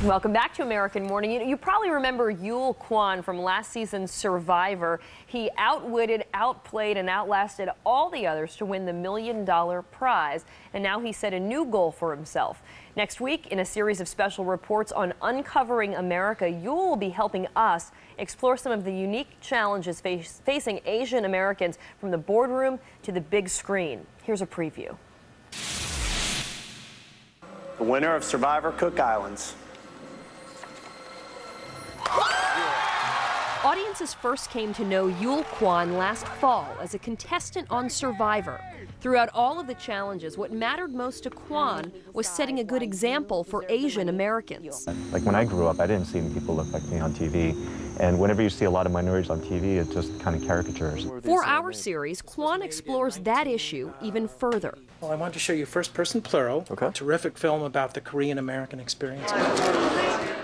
Welcome back to American Morning. You probably remember Kwon from last season's Survivor. He outwitted, outplayed, and outlasted all the others to win the $1 million prize. And now he set a new goal for himself. Next week, in a series of special reports on uncovering America, Yul will be helping us explore some of the unique challenges facing Asian Americans from the boardroom to the big screen. Here's a preview. The winner of Survivor Cook Islands. Audiences first came to know Kwon last fall as a contestant on Survivor. Throughout all of the challenges, what mattered most to Kwon was setting a good example for Asian Americans. Like when I grew up, I didn't see any people look like me on TV. And whenever you see a lot of minorities on TV, it just kind of caricatures. For our series, Kwon explores that issue even further. Well, I want to show you First Person Plural, a terrific film about the Korean American experience.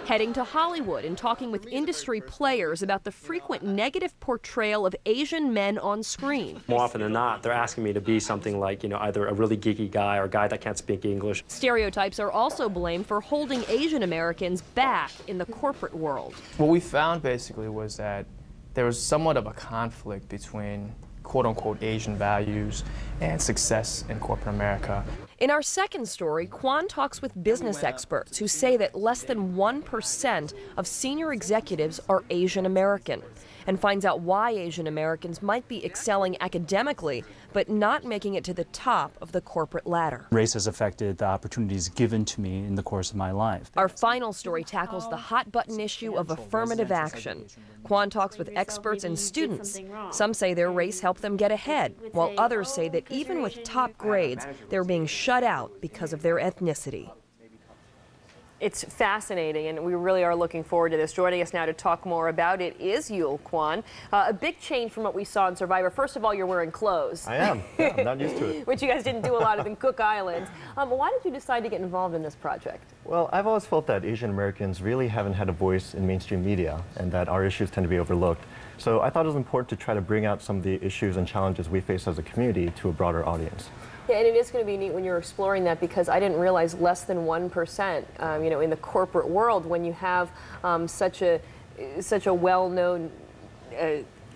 Heading to Hollywood and talking with industry players about the frequent negative portrayal of Asian men on screen. More often than not, they're asking me to be something like, either a really geeky guy or a guy that can't speak English. Stereotypes are also blamed for holding Asian Americans back in the corporate world. What we found basically was that there was somewhat of a conflict between quote-unquote Asian values and success in corporate America. In our second story, Kwon talks with business experts who say that less than 1% of senior executives are Asian American, and finds out why Asian Americans might be excelling academically, but not making it to the top of the corporate ladder. Race has affected the opportunities given to me in the course of my life. Our final story tackles the hot-button issue of affirmative action. Kwon talks with experts and students. Some say their race helped them get ahead, while others say that even with top grades, they're being shut out because of their ethnicity. It's fascinating, and we really are looking forward to this. Joining us now to talk more about it is Kwon. A big change from what we saw in Survivor. First of all, you're wearing clothes. I am. Yeah, I'm not used to it. Which you guys didn't do a lot of in Cook Islands. Why did you decide to get involved in this project? Well, I've always felt that Asian Americans really haven't had a voice in mainstream media and that our issues tend to be overlooked. So I thought it was important to try to bring out some of the issues and challenges we face as a community to a broader audience. Yeah, and it is going to be neat when you're exploring that, because I didn't realize less than 1%, in the corporate world, when you have such a well-known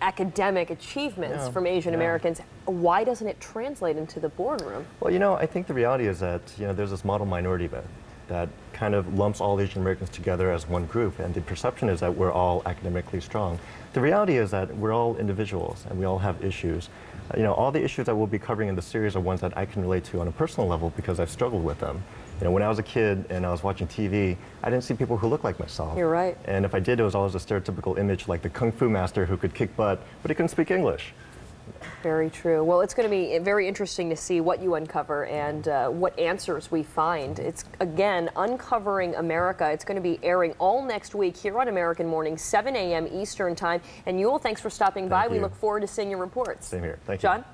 academic achievements from Asian Americans. Why doesn't it translate into the boardroom? Well, I think the reality is that, there's this model minority myth that kind of lumps all Asian Americans together as one group, and the perception is that we're all academically strong. The reality is that we're all individuals and we all have issues. All the issues that we'll be covering in the series are ones that I can relate to on a personal level because I've struggled with them. When I was a kid and I was watching TV, I didn't see people who looked like myself. You're right. And if I did, it was always a stereotypical image like the kung fu master who could kick butt, but he couldn't speak English. Very true. Well, it's going to be very interesting to see what you uncover and what answers we find. It's, again, Uncovering America. It's going to be airing all next week here on American Morning, 7 a.m. Eastern Time. And Yul, thanks for stopping by. We look forward to seeing your reports. Same here. Thank you. John?